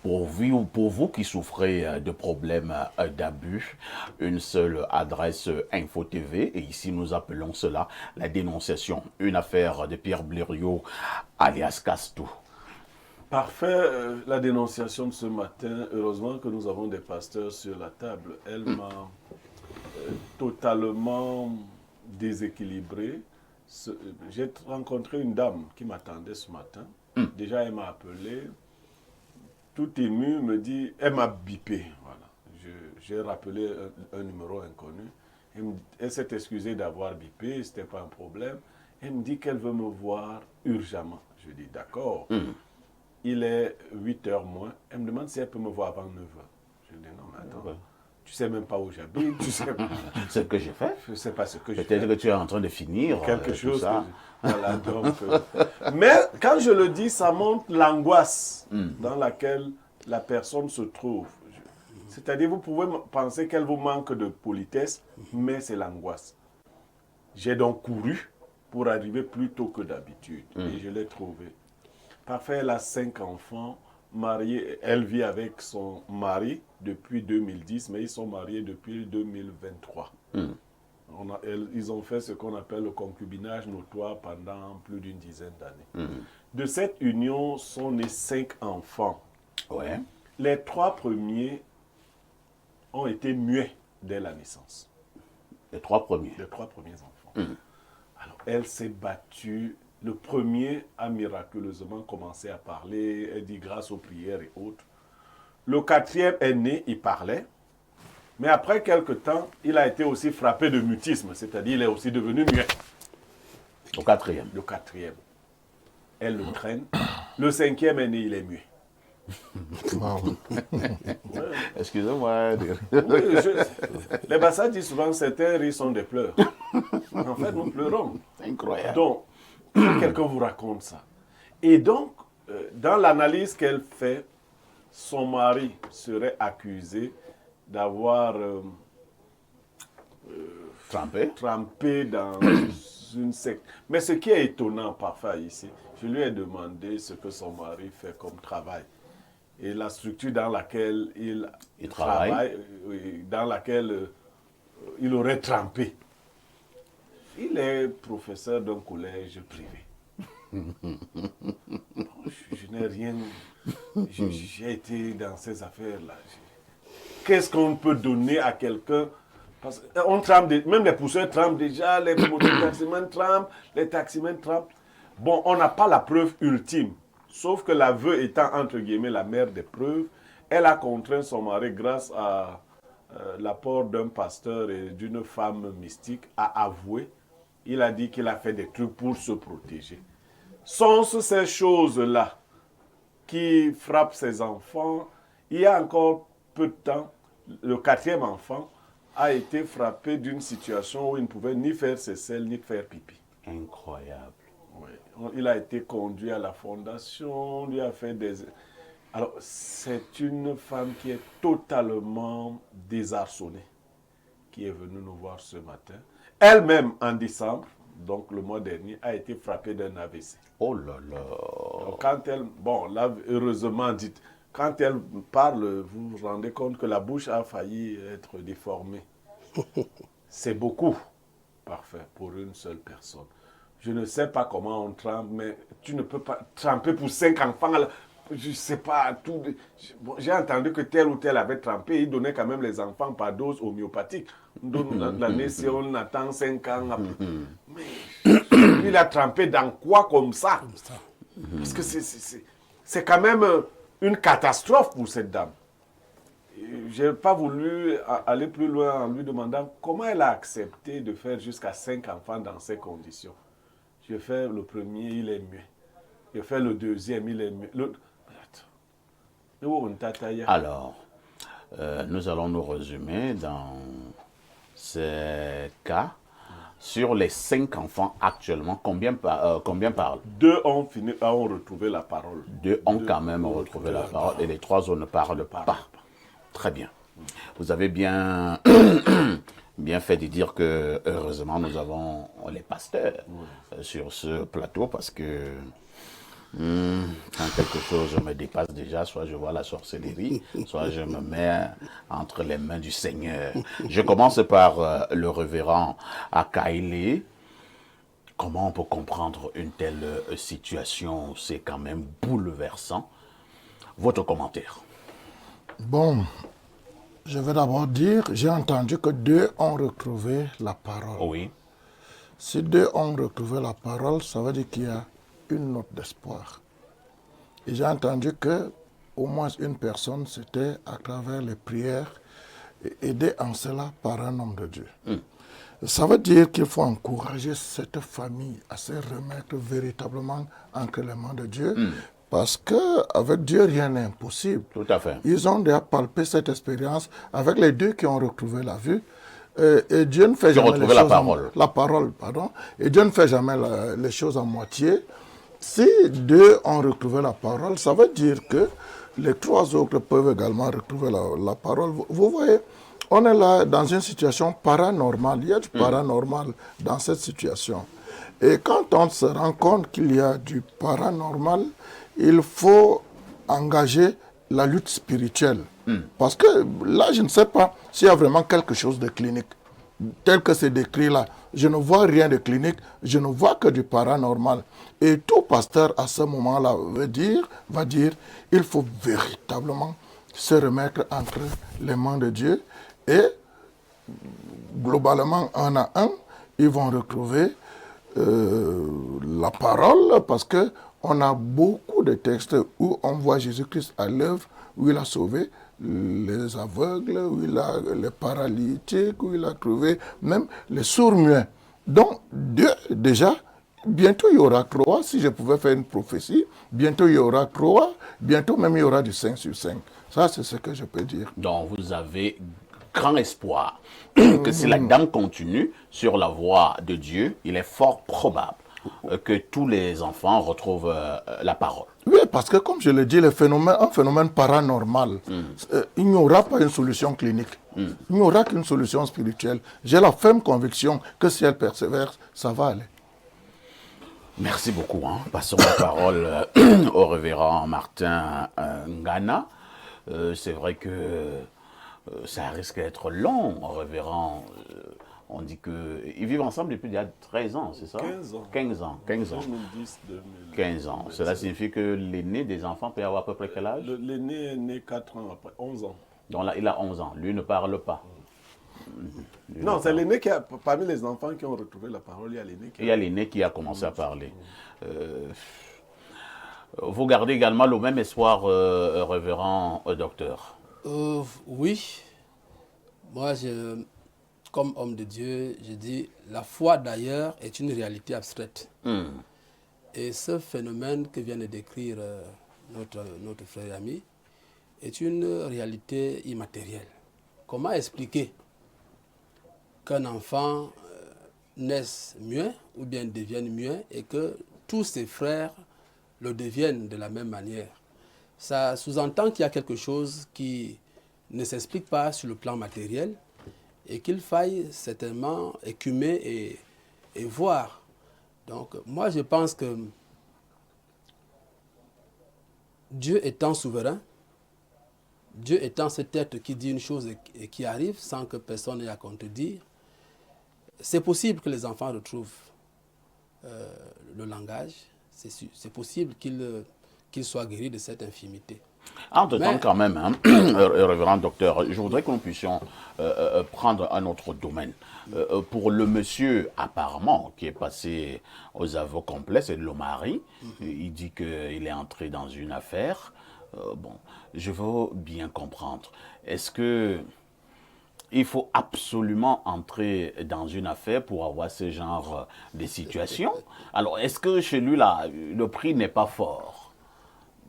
Pour vous qui souffrez de problèmes d'abus, une seule adresse Info TV, et ici nous appelons cela la dénonciation. Une affaire de Pierre Blériot, alias Castou. Parfait, la dénonciation de ce matin. Heureusement que nous avons des pasteurs sur la table. Elle m'a totalement déséquilibré. J'ai rencontré une dame qui m'attendait ce matin. Déjà, elle m'a appelé. Tout ému, me dit, elle m'a bipé. Voilà. J'ai rappelé un numéro inconnu. Elle s'est excusée d'avoir bipé, ce n'était pas un problème. Elle me dit qu'elle veut me voir urgemment. Je dis d'accord. Il est 8h moins. Elle me demande si elle peut me voir avant 9h. Je dis non, mais attends. Tu ne sais même pas où j'habite. Tu sais ce que j'ai fait. Je ne sais pas ce que j'ai fait. Peut-être que tu es en train de finir. Quelque chose. Ça. Voilà, donc, mais quand je le dis, ça montre l'angoisse dans laquelle la personne se trouve. C'est-à-dire, vous pouvez penser qu'elle vous manque de politesse, mais c'est l'angoisse. J'ai donc couru pour arriver plus tôt que d'habitude. Et je l'ai trouvée. Parfait, elle a 5 enfants. Mariée, elle vit avec son mari depuis 2010, mais ils sont mariés depuis 2023. Ils ont fait ce qu'on appelle le concubinage notoire pendant plus d'une dizaine d'années. De cette union sont nés 5 enfants. Ouais. Les 3 premiers ont été muets dès la naissance. Les 3 premiers. Les 3 premiers enfants. Alors, elle s'est battue. Le premier a miraculeusement commencé à parler. Elle dit grâce aux prières et autres. Le 4e est né, il parlait. Mais après quelque temps, il a été aussi frappé de mutisme. C'est-à-dire il est aussi devenu muet. Le 4e. Le 4e. Elle le traîne. Le 5e est né, il est muet. Excusez-moi. Oui, les Bassa disent souvent certains rires sont des pleurs. En fait, nous pleurons. Incroyable. Donc, quelqu'un vous raconte ça. Et donc, dans l'analyse qu'elle fait, son mari serait accusé d'avoir trempé dans une secte. Mais ce qui est étonnant parfois ici, je lui ai demandé ce que son mari fait comme travail. Et la structure dans laquelle il travaille, dans laquelle il aurait trempé. Il est professeur d'un collège privé. Je n'ai rien... J'ai été dans ces affaires-là. Qu'est-ce qu'on peut donner à quelqu'un? Parce qu'on trempe, même les pousseurs trempent déjà, les mototaximens trempent, les taximens trempent. Bon, on n'a pas la preuve ultime. Sauf que l'aveu étant, entre guillemets, la mère des preuves, elle a contraint son mari grâce à l'apport d'un pasteur et d'une femme mystique à avouer. Il a dit qu'il a fait des trucs pour se protéger. Sont-ce ces choses-là qui frappent ses enfants? Il y a encore peu de temps, le 4e enfant a été frappé d'une situation où il ne pouvait ni faire ses selles, ni faire pipi. Incroyable. Oui. Il a été conduit à la fondation, lui a fait des... Alors, c'est une femme qui est totalement désarçonnée, qui est venue nous voir ce matin. Elle-même, en décembre, donc le mois dernier, a été frappée d'un AVC. Oh là là. Donc, quand elle... Bon, là, heureusement, dites... Quand elle parle, vous vous rendez compte que la bouche a failli être déformée. C'est beaucoup. Parfait, pour une seule personne. Je ne sais pas comment on trempe, mais tu ne peux pas tremper pour 5 enfants. Je ne sais pas, tout. J'ai entendu que tel ou tel avait trempé. Il donnait quand même les enfants par dose homéopathique. L'année, si on attend 5 ans après. Mais il a trempé dans quoi comme ça? Parce que c'est quand même une catastrophe pour cette dame. Je n'ai pas voulu aller plus loin en lui demandant comment elle a accepté de faire jusqu'à 5 enfants dans ces conditions. Je fais le premier, il est muet. Je fais le deuxième, il est muet. Alors, nous allons nous résumer dans ces cas. Sur les 5 enfants actuellement, combien parlent? 2 ont retrouvé la parole. 2 ont quand même retrouvé la parole et les 3 autres ne parlent pas. Très bien. Vous avez bien, bien fait de dire que, heureusement, nous avons les pasteurs sur ce plateau parce que Quand quelque chose me dépasse déjà, soit je vois la sorcellerie, soit je me mets entre les mains du Seigneur. Je commence par le révérend Akaïlé. Comment on peut comprendre une telle situation? C'est quand même bouleversant. Votre commentaire? Bon, je vais d'abord dire, j'ai entendu que deux ont retrouvé la parole. Oui. Si deux ont retrouvé la parole, ça veut dire qu'il y a une note d'espoir. Et j'ai entendu que au moins une personne, c'était à travers les prières, aidée en cela par un homme de Dieu. Ça veut dire qu'il faut encourager cette famille à se remettre véritablement entre les mains de Dieu, parce qu'avec Dieu, rien n'est impossible. Tout à fait. Ils ont déjà palpé cette expérience avec les deux qui ont retrouvé la vue. Et Dieu ne fait jamais les choses la parole, pardon. Et Dieu ne fait jamais les choses à moitié. Si deux ont retrouvé la parole, ça veut dire que les trois autres peuvent également retrouver la parole. Vous voyez, on est là dans une situation paranormale. Il y a du paranormal dans cette situation. Et quand on se rend compte qu'il y a du paranormal, il faut engager la lutte spirituelle. Parce que là, je ne sais pas s'il y a vraiment quelque chose de clinique. Tel que c'est décrit là, je ne vois rien de clinique, je ne vois que du paranormal. Et tout pasteur à ce moment-là va dire, il faut véritablement se remettre entre les mains de Dieu. Et globalement, un à un, ils vont retrouver la parole, parce que on a beaucoup de textes où on voit Jésus-Christ à l'œuvre, où il a sauvé les aveugles, où il a les paralytiques, où il a trouvé même les sourds-muets. Donc, Dieu, déjà, bientôt il y aura 3, si je pouvais faire une prophétie, bientôt il y aura 3, bientôt même il y aura du 5 sur 5. Ça, c'est ce que je peux dire. Donc, vous avez grand espoir que si la dame continue sur la voie de Dieu, il est fort probable que tous les enfants retrouvent la parole. Oui, parce que comme je l'ai dit, un phénomène paranormal, il n'y aura pas une solution clinique. Il n'y aura qu'une solution spirituelle. J'ai la ferme conviction que si elle persévère, ça va aller. Merci beaucoup. Passons la parole au révérend Martin Ngana. C'est vrai que ça risque d'être long, révérend. On dit qu'ils vivent ensemble depuis déjà 13 ans, c'est ça? 15 ans. 15 ans. 15 ans. 2010, 2000. 15 ans. Cela signifie que l'aîné des enfants peut avoir à peu près quel âge? L'aîné est né 4 ans après, 11 ans. Donc là, il a 11 ans. Lui ne parle pas. Non, c'est l'aîné qui a, parmi les enfants qui ont retrouvé la parole, il y a l'aîné qui a... Il y a l'aîné qui a commencé à parler. Vous gardez également le même espoir, révérend docteur? Oui. Moi, comme homme de Dieu, je dis, la foi d'ailleurs est une réalité abstraite. Et ce phénomène que vient de décrire notre frère et ami est une réalité immatérielle. Comment expliquer qu'un enfant naisse muet ou bien devienne muet et que tous ses frères le deviennent de la même manière? Ça sous-entend qu'il y a quelque chose qui ne s'explique pas sur le plan matériel et qu'il faille certainement écumer et voir. Donc, moi, je pense que Dieu étant souverain, Dieu étant cet être qui dit une chose et qui arrive sans que personne n'ait à contredire, c'est possible que les enfants retrouvent le langage, c'est possible qu'ils soient guéris de cette infirmité. Entre-temps, quand même, révérend docteur, je voudrais que nous puissions prendre un autre domaine. Pour le monsieur, apparemment, qui est passé aux aveux complets, c'est Lomari, il dit qu'il est entré dans une affaire. Bon, je veux bien comprendre. Est-ce que il faut absolument entrer dans une affaire pour avoir ce genre de situation? Alors, est-ce que chez lui, là, le prix n'est pas fort?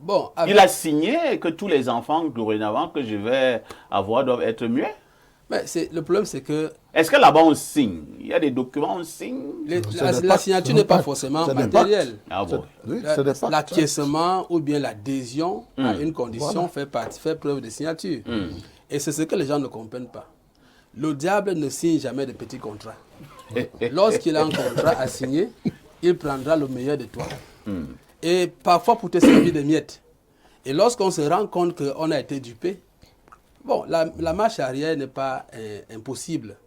Bon, il a signé que tous les enfants dorénavant que je vais avoir doivent être muets? Mais le problème, c'est que... Est-ce que là-bas on signe? Il y a des documents, on signe? La signature n'est pas forcément matérielle. Ah bon? Oui, l'acquiescement ou bien l'adhésion à une condition fait preuve de signature. Et c'est ce que les gens ne comprennent pas. Le diable ne signe jamais de petits contrats. Lorsqu'il a un contrat à signer, il prendra le meilleur de toi. et parfois pour te servir des miettes. Et lorsqu'on se rend compte qu'on a été dupé, bon, la marche arrière n'est pas impossible.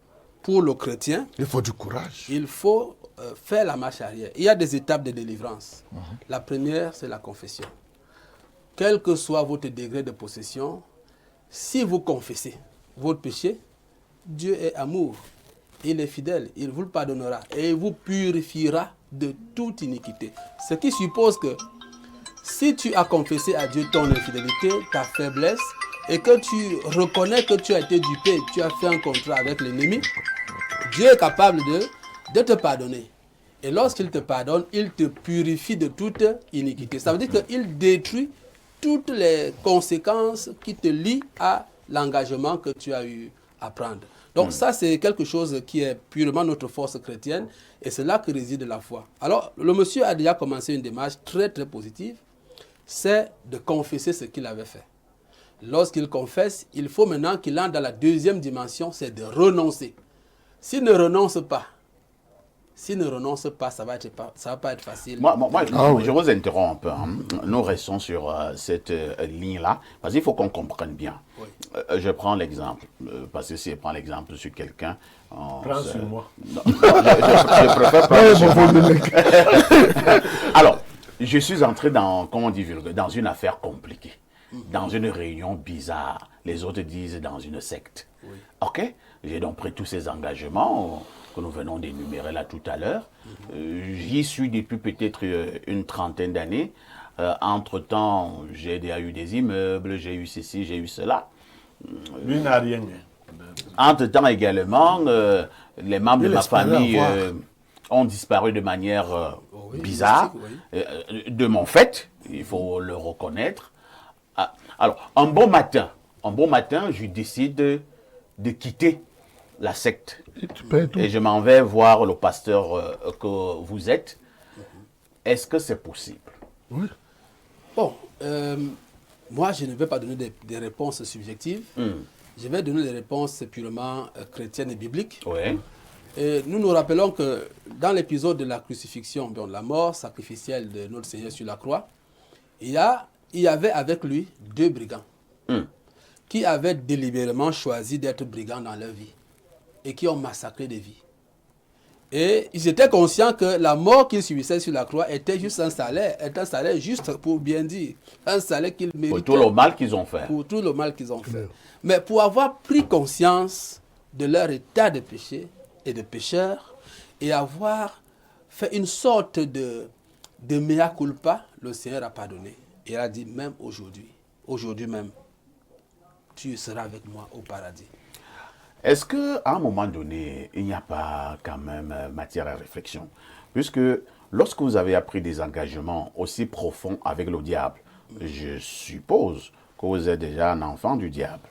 Pour le chrétien, il faut du courage. Il faut faire la marche arrière. Il y a des étapes de délivrance. La première, c'est la confession. Quel que soit votre degré de possession, si vous confessez votre péché, Dieu est amour. Il est fidèle. Il vous le pardonnera et il vous purifiera de toute iniquité. Ce qui suppose que si tu as confessé à Dieu ton infidélité, ta faiblesse, et que tu reconnais que tu as été dupé, tu as fait un contrat avec l'ennemi, Dieu est capable de te pardonner. Et lorsqu'il te pardonne, il te purifie de toute iniquité. Ça veut dire qu'il détruit toutes les conséquences qui te lient à l'engagement que tu as eu à prendre. Donc ça, c'est quelque chose qui est purement notre force chrétienne et c'est là que réside la foi. Alors, le monsieur a déjà commencé une démarche très très positive, c'est de confesser ce qu'il avait fait. Lorsqu'il confesse, il faut maintenant qu'il entre dans la deuxième dimension, c'est de renoncer. S'il ne renonce pas, ça va pas être facile. Je vous interromps un peu. Hein. Nous restons sur cette ligne-là, parce qu'il faut qu'on comprenne bien. Oui. Je prends l'exemple, parce que si je prends l'exemple sur quelqu'un... Prends sur moi. Non, je préfère prendre sur moi. Alors, je suis entré dans une affaire compliquée, dans une réunion bizarre. Les autres disent dans une secte. Oui. OK? J'ai donc pris tous ces engagements que nous venons d'énumérer là tout à l'heure. J'y suis depuis peut-être une trentaine d'années. Entre-temps, j'ai déjà eu des immeubles, j'ai eu ceci, j'ai eu cela. Lui n'a rien. Entre-temps également, les membres de ma famille ont disparu de manière bizarre. De mon fait, il faut le reconnaître. Alors, un bon matin, je décide de quitter la secte. Et je m'en vais voir le pasteur que vous êtes. Est-ce que c'est possible? Oui. Bon, moi, je ne vais pas donner des réponses subjectives. Je vais donner des réponses purement chrétiennes et bibliques. Oui. Et nous nous rappelons que dans l'épisode de la crucifixion, de la mort sacrificielle de notre Seigneur sur la croix, il y avait avec lui 2 brigands qui avaient délibérément choisi d'être brigands dans leur vie et qui ont massacré des vies. Et ils étaient conscients que la mort qu'ils subissaient sur la croix était juste un salaire juste pour bien dire, un salaire qu'ils méritaient. Pour tout le mal qu'ils ont fait. Pour tout le mal qu'ils ont fait. Mais pour avoir pris conscience de leur état de péché et de pécheur et avoir fait une sorte de mea culpa, le Seigneur a pardonné. Et il a dit, même aujourd'hui même, tu seras avec moi au paradis. Est-ce qu'à un moment donné, il n'y a pas quand même matière à réflexion? Puisque lorsque vous avez pris des engagements aussi profonds avec le diable, je suppose que vous êtes déjà un enfant du diable.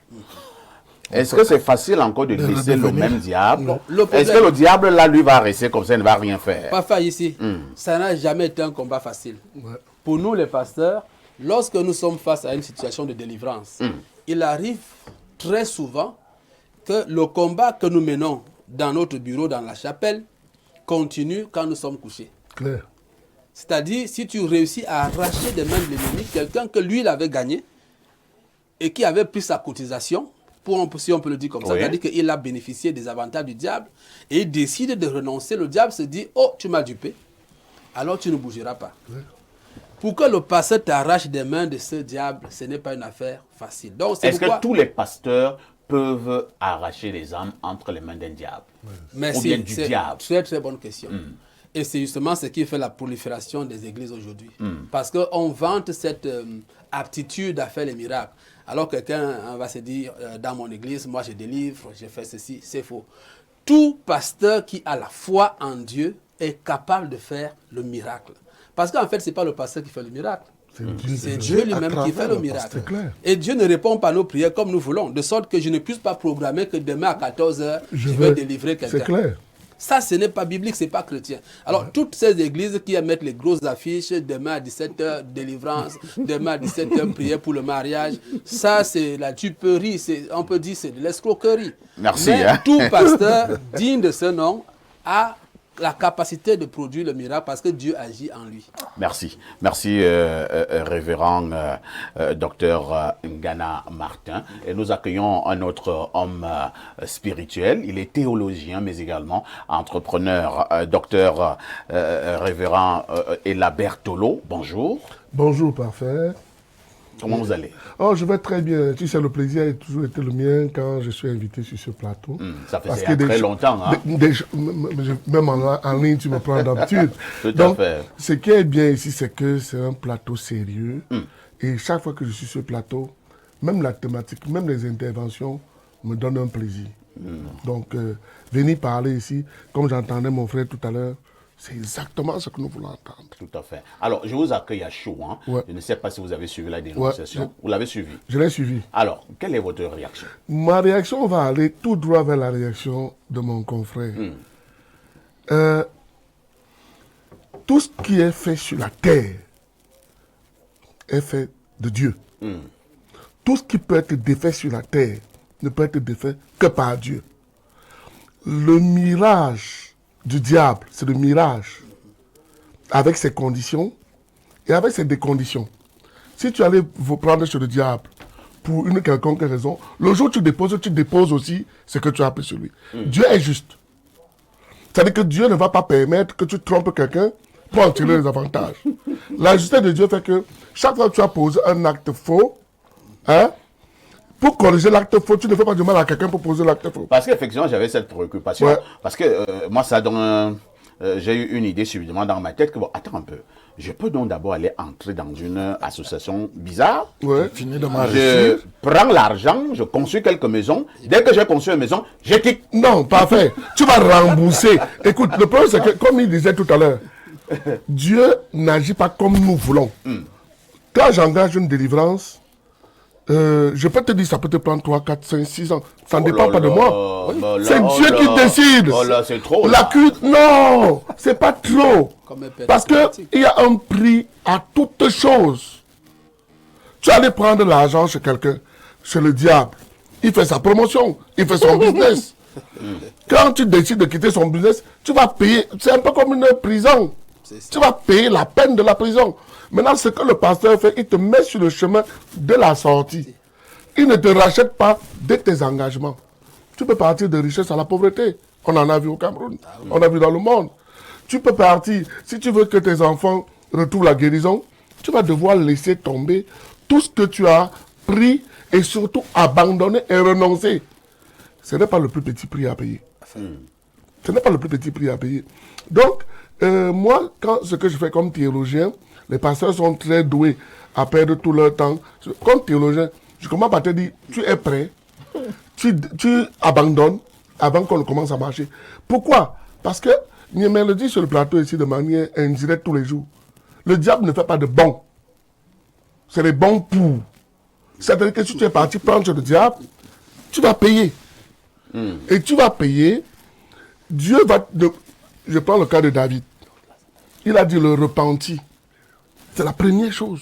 Est-ce que c'est facile encore de laisser le même diable? Est-ce que le diable, là, lui, va rester comme ça, il ne va rien faire? Pas faire ici. Ça n'a jamais été un combat facile. Pour nous, les pasteurs, lorsque nous sommes face à une situation de délivrance, il arrive très souvent que le combat que nous menons dans notre bureau, dans la chapelle, continue quand nous sommes couchés. Claire. C'est-à-dire, si tu réussis à arracher des mains de l'ennemi quelqu'un que lui, il avait gagné et qui avait pris sa cotisation, si on peut le dire comme ça, c'est-à-dire qu'il a bénéficié des avantages du diable et il décide de renoncer. Le diable se dit, oh, tu m'as dupé, alors tu ne bougeras pas. Oui. Pour que le pasteur t'arrache des mains de ce diable, ce n'est pas une affaire facile. Est-ce que tous les pasteurs peuvent arracher les âmes entre les mains d'un diable? Merci. Ou bien du diable? Très très bonne question. Et c'est justement ce qui fait la prolifération des églises aujourd'hui. Parce qu'on vante cette aptitude à faire les miracles. Alors quelqu'un va se dire, dans mon église, moi je délivre, je fais ceci, c'est faux. Tout pasteur qui a la foi en Dieu est capable de faire le miracle. Parce qu'en fait, ce n'est pas le pasteur qui fait le miracle. C'est Dieu lui-même qui fait le miracle. Et Dieu ne répond pas à nos prières comme nous voulons, de sorte que je ne puisse pas programmer que demain à 14h, je vais délivrer quelqu'un. C'est clair. Ça, ce n'est pas biblique, ce n'est pas chrétien. Alors, toutes ces églises qui mettent les grosses affiches, demain à 17h, délivrance, demain à 17h, prière pour le mariage, ça, c'est la duperie, on peut dire c'est de l'escroquerie. Merci. Mais tout pasteur digne de ce nom a la capacité de produire le miracle parce que Dieu agit en lui. Merci. Merci, révérend docteur Ngana Martin. Et nous accueillons un autre homme spirituel. Il est théologien, mais également entrepreneur. Docteur révérend Ella Bertolo. Bonjour. Bonjour, parfait. Comment vous allez? Oh, je vais très bien. Tu sais, le plaisir a toujours été le mien quand je suis invité sur ce plateau. Ça fait très longtemps. Hein? Même en ligne, tu me prends d'habitude. Tout à fait. Ce qui est bien ici, c'est que c'est un plateau sérieux. Et chaque fois que je suis sur ce plateau, même la thématique, même les interventions me donnent un plaisir. Donc, venir parler ici, comme j'entendais mon frère tout à l'heure, c'est exactement ce que nous voulons entendre. Tout à fait. Alors, je vous accueille à chaud. Hein. Ouais. Je ne sais pas si vous avez suivi la dénonciation. Vous l'avez suivi? Je l'ai suivi. Alors, quelle est votre réaction? Ma réaction va aller tout droit vers la réaction de mon confrère. Tout ce qui est fait sur la terre est fait de Dieu. Tout ce qui peut être défait sur la terre ne peut être défait que par Dieu. Le mirage du diable, c'est le mirage avec ses conditions et avec ses déconditions. Si tu allais vous prendre sur le diable pour une quelconque raison, le jour où tu déposes aussi ce que tu as appris sur lui. Dieu est juste. C'est-à-dire que Dieu ne va pas permettre que tu trompes quelqu'un pour en tirer les avantages. La justice de Dieu fait que chaque fois que tu as posé un acte faux, pour corriger l'acte faux, tu ne fais pas du mal à quelqu'un pour poser l'acte faux. Parce qu'effectivement, j'avais cette préoccupation. Ouais. Parce que moi, ça donne... j'ai eu une idée subitement dans ma tête que, bon, attends un peu. Je peux donc d'abord aller entrer dans une association bizarre. Ouais. Fini de Je m'enrichir. prends l'argent, je construis quelques maisons. Dès que j'ai construit une maison, je quitte. Non, parfait. Tu vas rembourser. Écoute, le problème, c'est que, comme il disait tout à l'heure, Dieu n'agit pas comme nous voulons. Quand j'engage une délivrance, je peux te dire, ça peut te prendre 3, 4, 5, 6 ans. Ça ne dépend pas de moi. C'est Dieu qui décide. Oh là, c'est trop. La cuite, non, c'est pas trop. Comme un père Parce diplomatique. qu'il y a un prix à toute chose. Tu allais prendre l'argent chez quelqu'un, chez le diable. Il fait sa promotion, il fait son business. Quand tu décides de quitter son business, tu vas payer. C'est un peu comme une prison. Tu vas payer la peine de la prison. Maintenant, ce que le pasteur fait, il te met sur le chemin de la sortie. Il ne te rachète pas de tes engagements. Tu peux partir de richesse à la pauvreté. On en a vu au Cameroun. On a vu dans le monde. Tu peux partir, si tu veux que tes enfants retrouvent la guérison, tu vas devoir laisser tomber tout ce que tu as pris et surtout abandonner et renoncer. Ce n'est pas le plus petit prix à payer. Ce n'est pas le plus petit prix à payer. Donc, moi, ce que je fais comme théologien, les pasteurs sont très doués à perdre tout leur temps. Comme théologien, je commence par te dire, tu es prêt, tu abandonnes avant qu'on commence à marcher. Pourquoi? Parce que Niamey le dit sur le plateau ici de manière indirecte tous les jours. Le diable ne fait pas de bons. C'est les bons pour. C'est-à-dire que si tu es parti prendre sur le diable, tu vas payer. Et tu vas payer. Dieu va... Je prends le cas de David. Il a dit le repenti. C'est la première chose.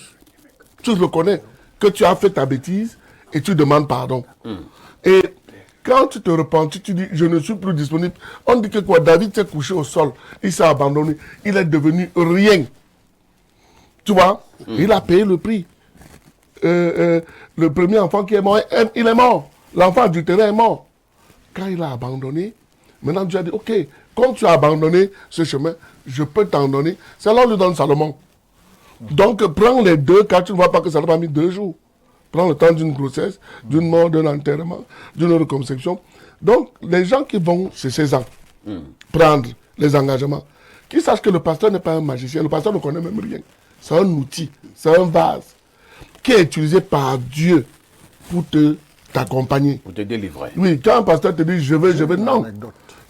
Tu reconnais que tu as fait ta bêtise et tu demandes pardon. Et quand tu te repentis, tu dis je ne suis plus disponible. On dit que quoi? David s'est couché au sol. Il s'est abandonné. Il est devenu rien. Tu vois? Il a payé le prix. Le premier enfant qui est mort, il est mort. L'enfant adultéré est mort. Quand il a abandonné, maintenant Dieu a dit, ok, comme tu as abandonné ce chemin, je peux t'en donner. C'est là où lui donne Salomon. Donc prends les deux, car tu ne vois pas que ça n'a pas mis 2 jours. Prends le temps d'une grossesse, d'une mort, d'un enterrement, d'une reconstruction. Donc les gens qui vont chez ces gens prendre les engagements, qu'ils sachent que le pasteur n'est pas un magicien, le pasteur ne connaît même rien. C'est un outil, c'est un vase qui est utilisé par Dieu pour t'accompagner. Pour te délivrer. Oui, quand un pasteur te dit je veux, non.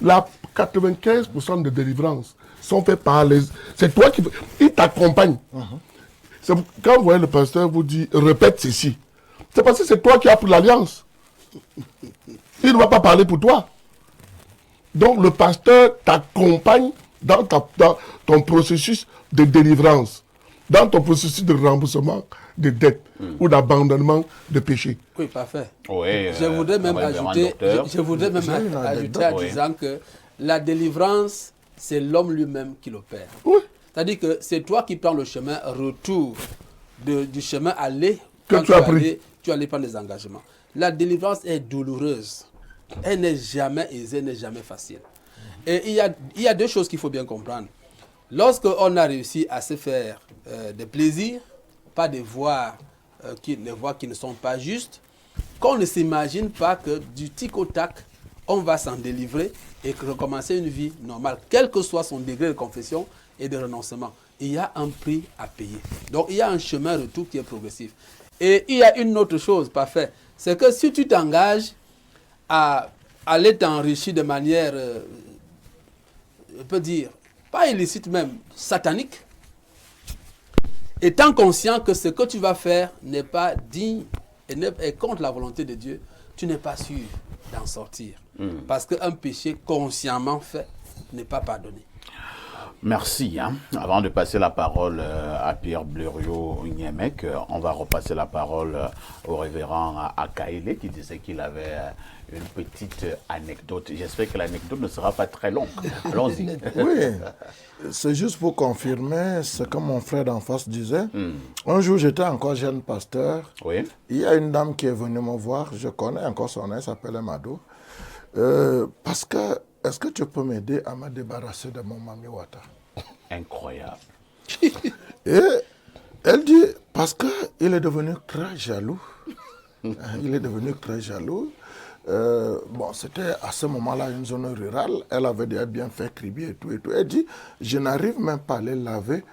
La 95% de délivrances sont faites par les... C'est toi qui... Il t'accompagne. Quand vous voyez le pasteur vous dit répète ceci, c'est parce que c'est toi qui as pris l'alliance. Il ne va pas parler pour toi. Donc le pasteur t'accompagne dans ton processus de délivrance, dans ton processus de remboursement de dettes ou d'abandonnement de péché. Oui, parfait. Oui, je voudrais même ajouter, en disant que la délivrance, c'est l'homme lui-même qui l'opère. Oui. C'est-à-dire que c'est toi qui prends le chemin retour du chemin aller Que quand tu as pris. tu allais prendre des engagements. La délivrance est douloureuse. Elle n'est jamais aisée, elle n'est jamais facile. Et il y a deux choses qu'il faut bien comprendre. Lorsqu'on a réussi à se faire des plaisirs, pas des voies, les voies qui ne sont pas justes, qu'on ne s'imagine pas que du tic au tac, on va s'en délivrer et recommencer une vie normale, quel que soit son degré de confession et de renoncement. Il y a un prix à payer. Donc il y a un chemin retour qui est progressif. Et il y a une autre chose, parfait, c'est que si tu t'engages à aller t'enrichir de manière, je peux dire, pas illicite même, satanique, étant conscient que ce que tu vas faire n'est pas digne et est contre la volonté de Dieu, tu n'es pas sûr d'en sortir. Parce qu'un péché consciemment fait n'est pas pardonné. Merci. Avant de passer la parole à Pierre Blériot-Niemek, on va repasser la parole au révérend Akaele qui disait qu'il avait une petite anecdote. J'espère que l'anecdote ne sera pas très longue. Allons-y. Oui, c'est juste pour confirmer ce que mon frère d'en face disait. Un jour, j'étais encore jeune pasteur. Oui. Il y a une dame qui est venue me voir. Je connais encore son nom, elle s'appelle Mado. Parce que, est-ce que tu peux m'aider à me débarrasser de mon Mami Wata? Incroyable. Et elle dit, parce qu'il est devenu très jaloux. Il est devenu très jaloux. Bon, c'était à ce moment-là une zone rurale. Elle avait déjà bien fait cribier et tout et tout. Elle dit, je n'arrive même pas à les laver,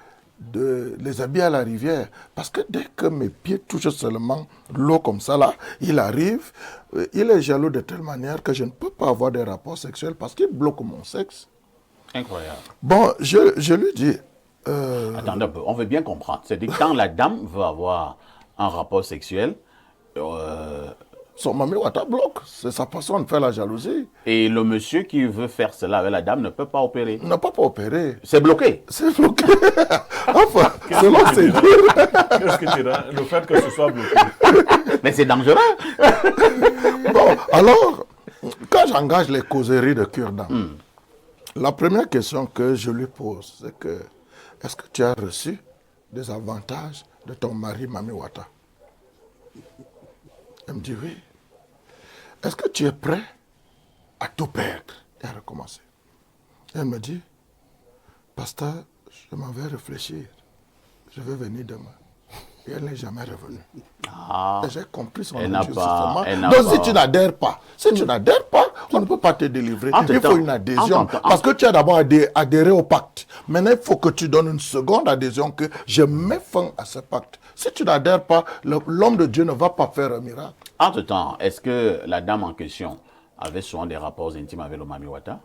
les habits à la rivière. Parce que dès que mes pieds touchent seulement l'eau comme ça, là, il arrive, il est jaloux de telle manière que je ne peux pas avoir des rapports sexuels parce qu'il bloque mon sexe. Incroyable. Bon, je lui dis... Attendez un peu, on veut bien comprendre. C'est-à-dire que quand la dame veut avoir un rapport sexuel... son Mami Wata bloque. C'est sa façon de faire la jalousie. Et le monsieur qui veut faire cela avec la dame ne peut pas opérer. Il n'a pas opéré. C'est bloqué. C'est bloqué. Enfin, selon ses dires. Qu'est-ce que tu diras? Le fait que ce soit bloqué. Mais c'est dangereux. Bon, alors, quand j'engage les causeries de cure-dents, la première question que je lui pose, c'est que, est-ce que tu as reçu des avantages de ton mari Mami Wata? Elle me dit oui. Est-ce que tu es prêt à tout perdre et à recommencer? Elle me dit, pasteur, je m'en vais réfléchir. Je vais venir demain. Et elle n'est jamais revenue. Et j'ai compris son enthousiasme. Donc si tu n'adhères pas, on ne peut pas te délivrer. Il faut une adhésion. Parce que tu as d'abord adhéré au pacte. Maintenant, il faut que tu donnes une seconde adhésion que je mets fin à ce pacte. Si tu n'adhères pas, l'homme de Dieu ne va pas faire un miracle. Entre-temps, est-ce que la dame en question avait souvent des rapports intimes avec le Mami Wata?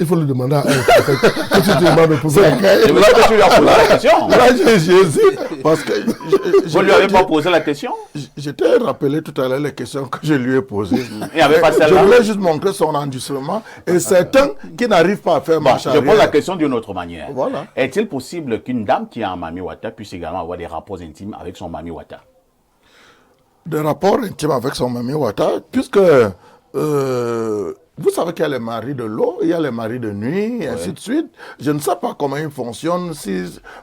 Il faut le demander à elle. Que tu demandes de poser la question. Je veux dire que tu lui as posé la question. Là, j'hésite. Parce que Vous ne lui avez pas posé la question? Je t'ai rappelé tout à l'heure les questions que je lui ai posées. Il n'y avait pas Je celle-là. voulais juste montrer son endurcissement. Et certains qui n'arrivent pas à faire marche Je arrière. pose la question d'une autre manière. Voilà. Est-il possible qu'une dame qui a un Mami Wata puisse également avoir des rapports intimes avec son Mami Wata? Des rapports intimes avec son Mami Wata, puisque vous savez qu'il y a les maris de l'eau, il y a les maris de nuit, et ainsi de suite. Je ne sais pas comment ils fonctionnent,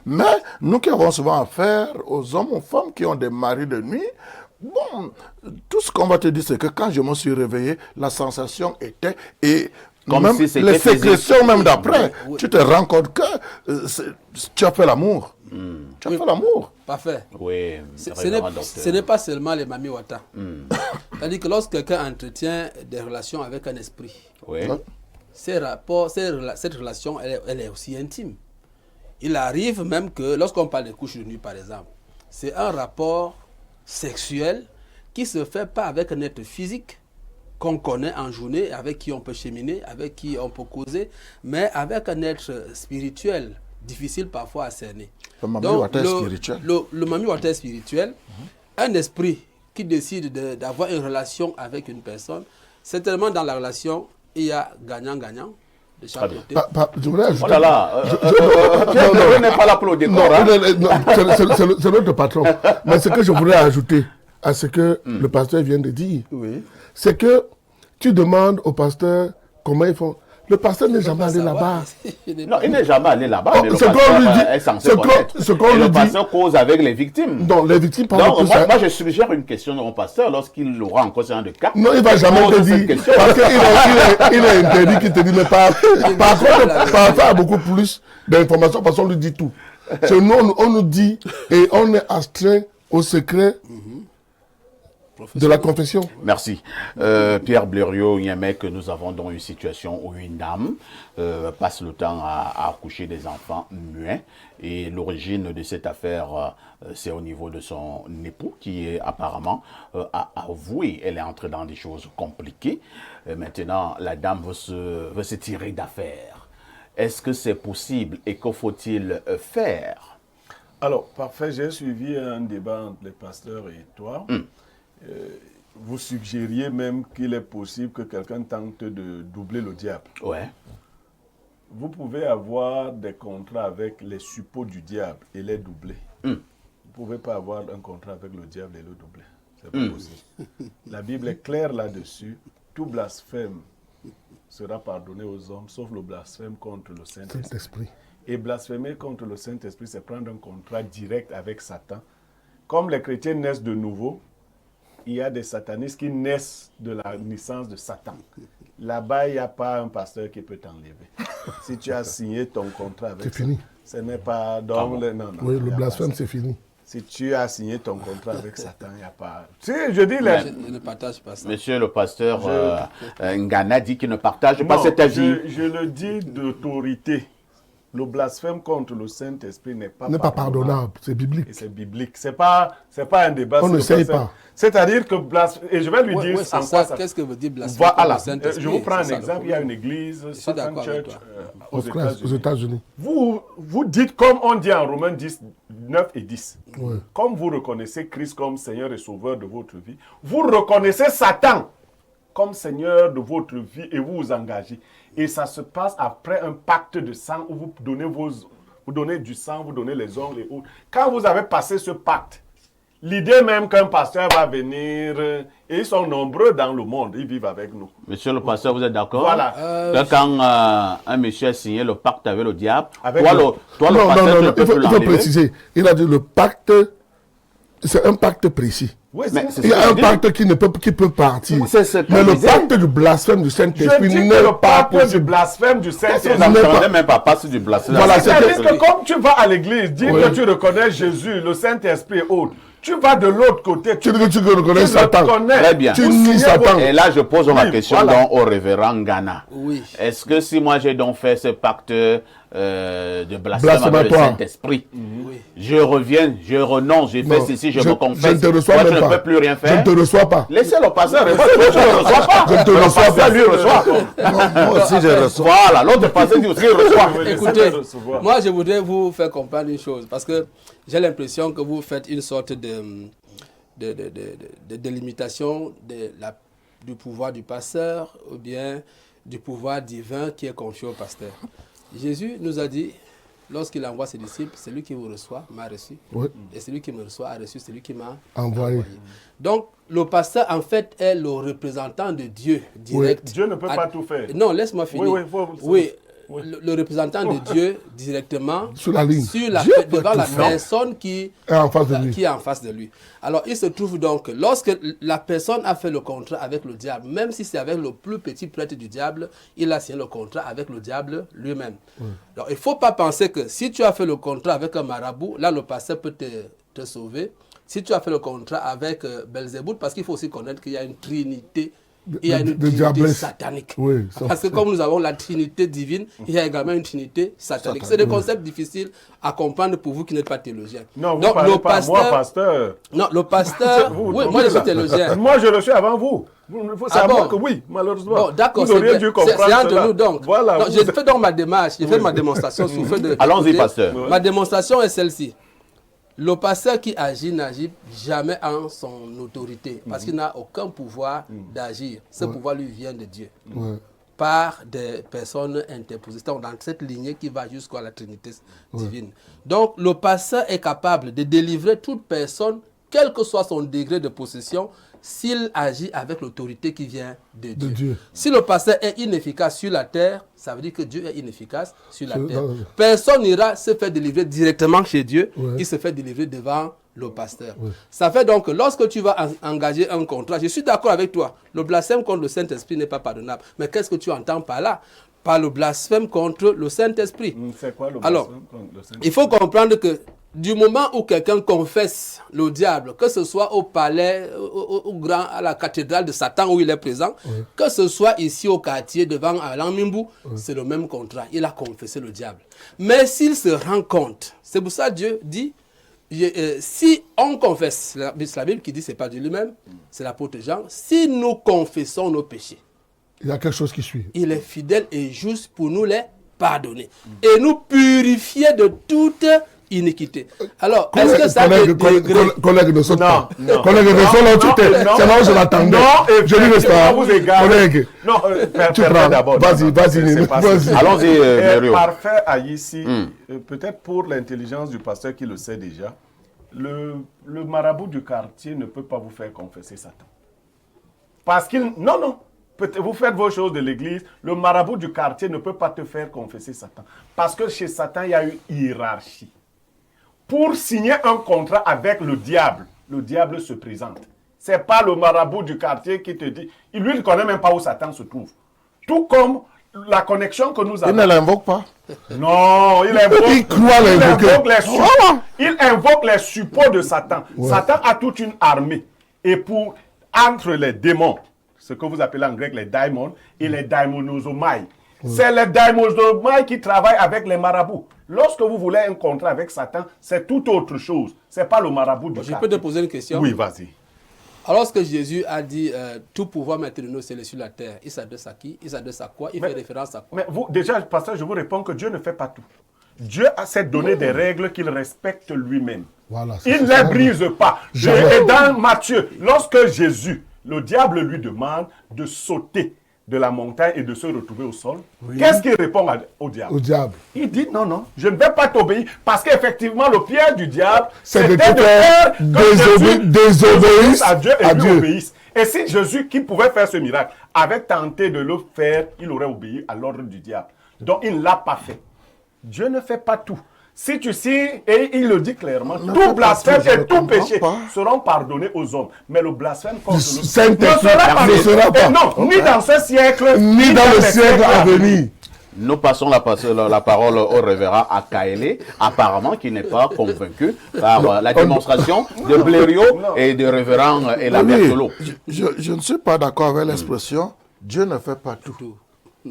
mais nous qui avons souvent affaire aux hommes, aux femmes qui ont des maris de nuit, bon, tout ce qu'on va te dire, c'est que quand je me suis réveillé, la sensation était... Et comme même si les sécrétions même d'après, Oui. tu te rends compte que tu as fait l'amour. Tu as fait l'amour. Parfait. Oui, Ce n'est pas seulement les Mami Wata. C'est-à-dire que lorsque quelqu'un entretient des relations avec un esprit, oui. cette relation, elle est aussi intime. Il arrive même que, lorsqu'on parle de couches de nuit, par exemple, c'est un rapport sexuel qui se fait pas avec un être physique qu'on connaît en journée, avec qui on peut cheminer, avec qui on peut causer, mais avec un être spirituel, difficile parfois à cerner. Le Mami Wata spirituel. Le Mami Wata spirituel, un esprit qui décide d'avoir une relation avec une personne, certainement dans la relation, il y a gagnant-gagnant de chaque côté. Je voulais ajouter... Oh là là, Pierre n'est pas là pour le décor. C'est notre patron. Mais ce que je voudrais ajouter à ce que le pasteur vient de dire, c'est que tu demandes au pasteur comment ils font. Le pasteur n'est jamais allé là-bas. Non, il n'est jamais allé là-bas, mais le ce qu'on pasteur lui dit- est censé ce qu'on- connaître. ce qu'on Et lui le dit- pasteur cause avec les victimes. Non, les victimes parlent Donc, de ça. moi, je suggère une question au pasteur lorsqu'il aura encore ce genre de cas. Non, il va jamais Pose te cette dire. question. Parce qu'il est interdit qu'il te dit, mais par contre, par rapport à beaucoup plus d'informations, parce qu'on lui dit tout. C'est nous, on nous dit, et on est astreint au secret de la confession. Merci. Pierre Blériot, il y a un mec que nous avons dans une situation où une dame passe le temps à accoucher des enfants muets. Et l'origine de cette affaire, c'est au niveau de son époux qui est apparemment a avoué. Elle est entrée dans des choses compliquées. Maintenant, la dame veut se tirer d'affaire. Est-ce que c'est possible et que faut-il faire? Alors, parfait, j'ai suivi un débat entre les pasteurs et toi. Vous suggériez même qu'il est possible que quelqu'un tente de doubler le diable. Ouais. Vous pouvez avoir des contrats avec les suppôts du diable et les doubler. Vous ne pouvez pas avoir un contrat avec le diable et le doubler. C'est pas possible. La Bible est claire là-dessus. Tout blasphème sera pardonné aux hommes, sauf le blasphème contre le Saint-Esprit. Saint-Esprit. Et blasphémer contre le Saint-Esprit, c'est prendre un contrat direct avec Satan. Comme les chrétiens naissent de nouveau, il y a des satanistes qui naissent de la naissance de Satan. Là-bas, il n'y a pas un pasteur qui peut t'enlever. Si tu as signé ton contrat avec C'est fini. ce n'est pas dans le... Non, Oui, il y le a blasphème, pas ça. c'est fini. Si tu as signé ton contrat avec Satan, il n'y a pas... Si, je dis... Je ne partage pas ça. Monsieur le pasteur Ngana dit qu'il ne partage pas Non, cet avis. je le dis d'autorité. Le blasphème contre le Saint-Esprit n'est pas Pardonnable, c'est biblique. Et c'est biblique. C'est pas un débat. On sur ne le sait blasphème. pas. C'est-à-dire que blasphème... Et je vais lui Ouais, dire ouais, en c'est quoi ça. ça... Qu'est-ce que veut dire blasphème Voilà. contre le Saint-Esprit? Je vous prends un C'est ça, le exemple. Il y a problème. une église, Je suis Satan d'accord avec Church, toi. aux Aux États-Unis. Vous dites, comme on dit en Romains 10, 9 et 10, Ouais. comme vous reconnaissez Christ comme Seigneur et Sauveur de votre vie, vous reconnaissez Satan comme Seigneur de votre vie et vous vous engagez. Et ça se passe après un pacte de sang où vous donnez du sang, vous donnez les ongles et autres. Quand vous avez passé ce pacte, l'idée même qu'un pasteur va venir, et ils sont nombreux dans le monde, ils vivent avec nous. Monsieur le pasteur, vous êtes d'accord? Voilà. Que quand un monsieur a signé le pacte avec le diable, Avec toi, le- le pasteur, tu ne peux il faut plus l'enlever. préciser. Il a dit le pacte, c'est un pacte précis. Oui, Mais c'est- c'est Il y a ce que un je pacte qui peut partir. C'est ce que Mais je le disais. pacte du blasphème du Je Saint-Esprit dis que n'est le pas pacte du possible. blasphème du Vous Saint-Esprit. n'entendez même pas passer du blasphème. Voilà, C'est-à-dire c'est- que comme tu vas à l'église, dire Oui. que tu reconnais Jésus, le Saint-Esprit et autres, tu vas de l'autre côté. Tu dis que tu reconnais le Satan. connais. Très bien. Tu Vous nies signez Satan. votre- Et là, je pose ma Oui, question voilà. donc au révérend Ngana. Oui. Est-ce que si moi j'ai donc fait ce pacte de blasphème avec le Blasphématoire. Saint-Esprit, Oui. je reviens, je renonce, j'ai fait Non, ceci, je je me ne confesse, te reçois moi je même ne pas. peux plus rien Je faire. ne te reçois pas. Laissez le pasteur répondre. Toi, tu ne reçois pas. Je ne te Le reçois pasteur, pas. lui, reçoit. Moi aussi, je reçois. Voilà, l'autre pasteur dit aussi, il reçoit. Oui, Écoutez, laissez-le recevoir. moi je voudrais vous faire comprendre une chose, parce que j'ai l'impression que vous faites une sorte de délimitation du pouvoir du pasteur ou bien du pouvoir divin qui est confié au pasteur. Jésus nous a dit, lorsqu'il envoie ses disciples, celui qui vous reçoit m'a reçu, Oui, et celui qui me reçoit a reçu celui qui m'a envoyé. Donc, le pasteur, en fait, est le représentant de Dieu direct. Dieu ne peut pas tout faire. Non, laisse-moi finir. Oui, Oui, oui. le représentant de Dieu directement Sur la ligne. Dieu peut devant tout la faire. personne qui Et en face de lui. est en face de lui. Alors, il se trouve donc que lorsque la personne a fait le contrat avec le diable, même si c'est avec le plus petit prêtre du diable, il a signé le contrat avec le diable lui-même. Alors, il ne faut pas penser que si tu as fait le contrat avec un marabout, là, le pasteur peut te sauver. Si tu as fait le contrat avec Belzébout, parce qu'il faut aussi connaître qu'il y a une trinité. Il y a une de trinité diablesse. satanique. Oui, ça, Parce que comme nous avons la trinité divine, il y a également une trinité satanique. C'est des concepts difficiles à comprendre pour vous qui n'êtes pas théologien. Non, vous Donc, parlez le pas. Moi, pasteur. non, le pasteur. Vous, oui, vous, moi je là. suis théologien. Moi, je le suis avant vous. C'est Ah à moi bon? que oui, malheureusement. Bon, d'accord, vous auriez dû comprendre c'est entre cela. nous donc. Voilà. Non, vous- j'ai fait donc ma démarche, j'ai fait ma démonstration sous feu de. Allons-y, écoutez, pasteur. Ma démonstration est celle-ci. Le pasteur qui agit n'agit jamais en son autorité parce qu'il n'a aucun pouvoir d'agir. Ce pouvoir lui vient de Dieu ouais. par des personnes interposées. Donc, dans cette lignée qui va jusqu'à la Trinité divine. Donc, le pasteur est capable de délivrer toute personne, quel que soit son degré de possession, s'il agit avec l'autorité qui vient de Dieu. Dieu. Si le pasteur est inefficace sur la terre, ça veut dire que Dieu est inefficace sur la terre. non. Personne n'ira se faire délivrer directement chez Dieu, Ouais. il se fait délivrer devant le pasteur. Ouais. Ça fait donc que lorsque tu vas engager un contrat, je suis d'accord avec toi, le blasphème contre le Saint-Esprit n'est pas pardonnable. Mais qu'est-ce que tu entends par là? Par le blasphème contre le Saint-Esprit. C'est quoi le Alors, blasphème contre le Saint-Esprit? il faut comprendre que du moment où quelqu'un confesse le diable, que ce soit au palais, à la cathédrale de Satan où il est présent, que ce soit ici au quartier devant Alain Mimbou, c'est le même contrat. Il a confessé le diable. Mais s'il se rend compte, c'est pour ça que Dieu dit, si on confesse, c'est la Bible qui dit, c'est pas Dieu lui-même, c'est l'apôtre Jean, si nous confessons nos péchés, Il y a quelque chose qui suit. il est fidèle et juste pour nous les pardonner et nous purifier de toute iniquité. Alors, est-ce que ça veut dire... Collègue ne saute pas. Non. Collègue ne saute pas. C'est là où je l'attendais. Je lui reste pas. vous égarez. Collègue. Non, Tu prends. d'abord. Vas-y, vas-y. Vas-y. Allons-y, Mario. Parfait à ici, peut-être pour l'intelligence du pasteur qui le sait déjà, le marabout du quartier ne peut pas vous faire confesser Satan. Parce qu'il... Non. Vous faites vos choses de l'église, le marabout du quartier ne peut pas te faire confesser Satan. Parce que chez Satan, il y a une hiérarchie. Pour signer un contrat avec le diable se présente. Ce n'est pas le marabout du quartier qui te dit... Lui, il ne connaît même pas où Satan se trouve. Tout comme la connexion que nous avons... Il ne l'invoque pas. Non, il invoque les suppôts de Satan. Ouais. Satan a toute une armée. Et entre les démons, ce que vous appelez en grec les daimons, et les daimonosomai, c'est les daimonosomai qui travaillent avec les marabouts. Lorsque vous voulez un contrat avec Satan, c'est tout autre chose. Ce n'est pas le marabout du quartier. Je peux te poser une question? Oui, vas-y. Alors, lorsque Jésus a dit tout pouvoir m'être donné au ciel et sur la terre, il s'adresse à qui? Il s'adresse à quoi? Il fait référence à quoi? Mais vous, déjà, pasteur, je vous réponds que Dieu ne fait pas tout. Dieu a s'est donné des règles qu'il respecte lui-même. Voilà, Il ne les brise pas. Et dans Matthieu, lorsque Jésus, le diable lui demande de sauter de la montagne et de se retrouver au sol, qu'est-ce qu'il répond au diable? Au diable. Il dit non, je ne vais pas t'obéir parce qu'effectivement le piège du diable, C'est de c'était de faire que désobéisse à Dieu et à lui Dieu. obéisse. Et si Jésus, qui pouvait faire ce miracle, avait tenté de le faire, il aurait obéi à l'ordre du diable. Donc il ne l'a pas fait. Dieu ne fait pas tout. Si tu signes, et il le dit clairement, tout blasphème et tout péché seront pardonnés aux hommes. Mais le blasphème contre le Saint-Esprit ne ne sera pas. Non, ni dans ce siècle, Ni dans le siècle à venir. Nous passons la parole au révérend Akaele, apparemment qui n'est pas convaincu par la démonstration de Blériot et de révérend Elabertolo. Je ne suis pas d'accord avec l'expression « Dieu ne fait pas tout ».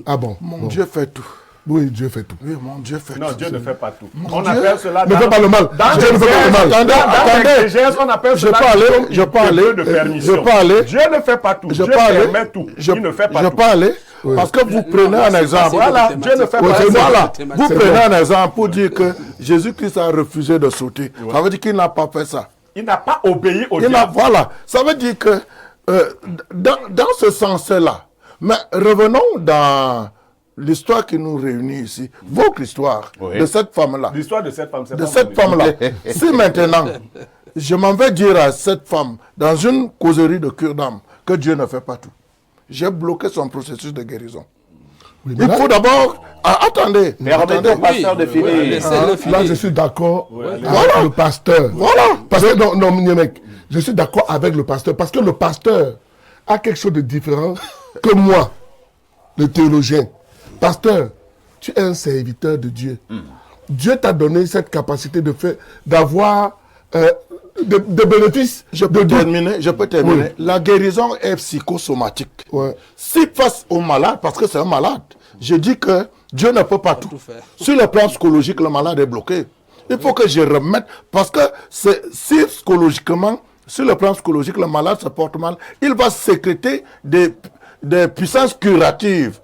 Ah bon? Mon Dieu fait tout. Oui, Dieu fait tout. Oui, mon Dieu fait Non, tout. Dieu ne fait pas tout. Mon On Dieu appelle cela Ne fais pas le mal. Dieu ne fait pas le mal. Attendez. on appelle Je cela peux aller, de permission. je peux aller. Dieu ne fait pas tout. Je Dieu peux aller. permet tout. Je Il ne fait pas je tout. peux aller. Parce que vous prenez un exemple. Voilà, Dieu ne fait pas tout. Voilà, vous C'est prenez bon. un exemple pour dire que Jésus-Christ a refusé de sauter. Ça veut dire qu'il n'a pas fait ça. Il n'a pas obéi au Il diable. voilà, ça veut dire que dans ce sens-là, mais revenons dans l'histoire qui nous réunit ici, votre histoire de cette femme-là. L'histoire de cette femme, c'est De pas cette mon femme-là. Si maintenant, je m'en vais dire à cette femme, dans une causerie de cure d'âme, que Dieu ne fait pas tout, j'ai bloqué son processus de guérison. Oui, Il faut d'abord... attendez. Permettez au pasteur de finir. laissez-le finir. Là, je suis d'accord avec Voilà. le pasteur. Voilà. Parce que, non, mec, je suis d'accord avec le pasteur. Parce que le pasteur a quelque chose de différent que moi, le théologien. Pasteur, tu es un serviteur de Dieu. Dieu t'a donné cette capacité de faire, d'avoir des bénéfices. Je peux terminer. Oui. La guérison est psychosomatique. Ouais. Si face au malade, parce que c'est un malade, je dis que Dieu ne peut pas tout. faire. Sur le plan psychologique, le malade est bloqué. Il faut que je remette, parce que si psychologiquement, sur le plan psychologique, le malade se porte mal, il va sécréter des puissances curatives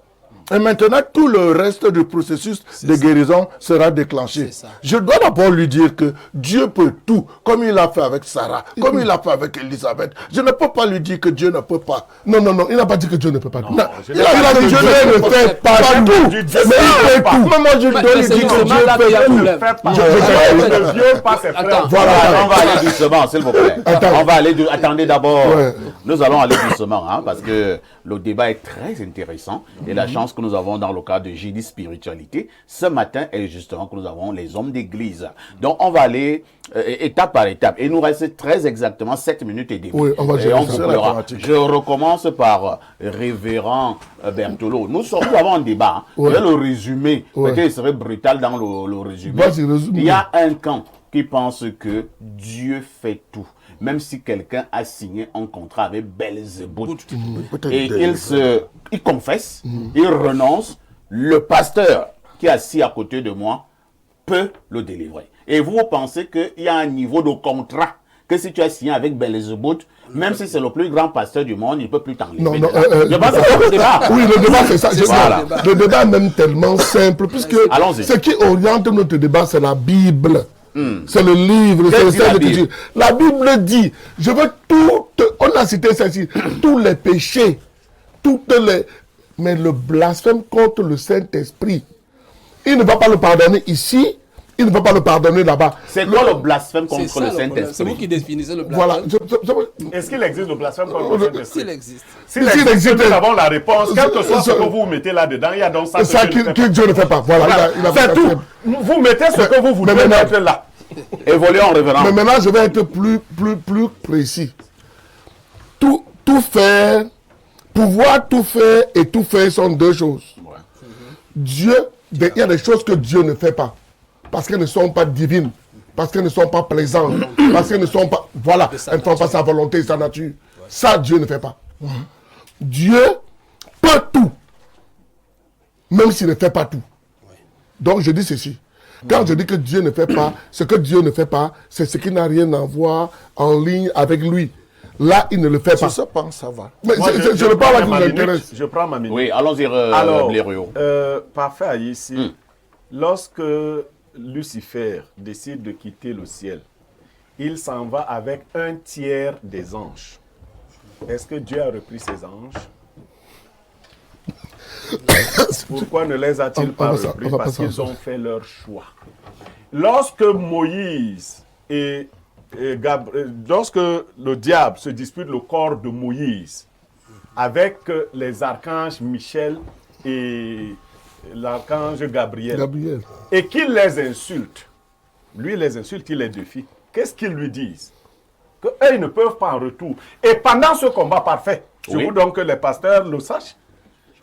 Et maintenant, tout le reste du processus de guérison sera déclenché. Je dois d'abord lui dire que Dieu peut tout, comme il a fait avec Sarah, comme il a fait avec Elisabeth. Je ne peux pas lui dire que Dieu ne peut pas. Non, il n'a pas dit que Dieu ne peut pas tout. Il a dit que Dieu ne fait pas tout. Mais il fait tout. Mais moi, je dois lui dire que Dieu fait tout. Ne viole pas ses frères. Voilà, on va aller doucement, s'il vous plaît. On va aller attendez d'abord. Nous allons aller doucement, hein, parce que le débat est très intéressant. Et la chance que nous avons dans le cadre de J.D. Spiritualité, ce matin, est justement que nous avons les hommes d'église. Donc, on va aller étape par étape. Et il nous reste très exactement 7 minutes et demie. Oui, on va gérer ça. Je recommence par révérend Bertolo. Nous avons un débat. Hein. Ouais. Le résumé, peut-être il serait brutal dans le résumé. Résume. Il y a un camp qui pense que Dieu fait tout. Même si quelqu'un a signé un contrat avec Belzébuth. Et il confesse, il renonce, le pasteur qui est assis à côté de moi peut le délivrer. Et vous pensez qu'il y a un niveau de contrat que si tu as signé avec Belzébuth, même si c'est le plus grand pasteur du monde, il ne peut plus t'enlever. Non, je pense que c'est le débat. Oui, le débat, c'est ça. Le débat est même tellement simple, puisque ce qui oriente notre débat, c'est la Bible. C'est le livre, c'est le Seigneur qui dit. La Bible dit, je veux on a cité ceci, tous les péchés, mais le blasphème contre le Saint-Esprit, il ne va pas le pardonner ici, il ne va pas le pardonner là-bas. C'est quoi le blasphème contre le Saint-Esprit? C'est vous qui définissez le blasphème. Voilà. Est-ce qu'il existe le blasphème contre le Saint-Esprit? S'il existe. S'il existe, nous avons la réponse. Quel que soit ce que vous mettez là-dedans, il y a donc ça que Dieu ne fait pas. Voilà. C'est tout. Vous mettez ce que vous voulez mettre là. Évoluons en révérend. Mais maintenant, je vais être plus précis. Tout faire, pouvoir tout faire et tout faire sont deux choses. Ouais. Dieu, il y a des choses que Dieu ne fait pas. Parce qu'elles ne sont pas divines. Parce qu'elles ne sont pas plaisantes. Parce qu'elles ne sont pas... Voilà, elles ne font pas sa volonté et sa nature. Ça, Dieu ne fait pas. Dieu peut tout. Même s'il ne fait pas tout. Donc, je dis ceci. Quand je dis que Dieu ne fait pas, ce que Dieu ne fait pas, c'est ce qui n'a rien à voir en ligne avec lui. Là, il ne le fait pas. Je pense ça va. Mais je ne parle pas qui vous intéresse. Je prends ma minute. Oui, allons-y, Blériot. Parfait ici. Lorsque Lucifer décide de quitter le ciel, il s'en va avec un tiers des anges. Est-ce que Dieu a repris ses anges? Pourquoi ne les a-t-il pas repris? Parce qu'ils ont fait leur choix. Lorsque Moïse lorsque le diable se dispute le corps de Moïse avec les archanges Michel et l'archange Gabriel. Et qu'il les insulte, lui les insulte, il les défie. Qu'est-ce qu'ils lui disent? Qu'eux, ils ne peuvent pas en retour. Et pendant ce combat parfait, je veux donc que les pasteurs le sachent,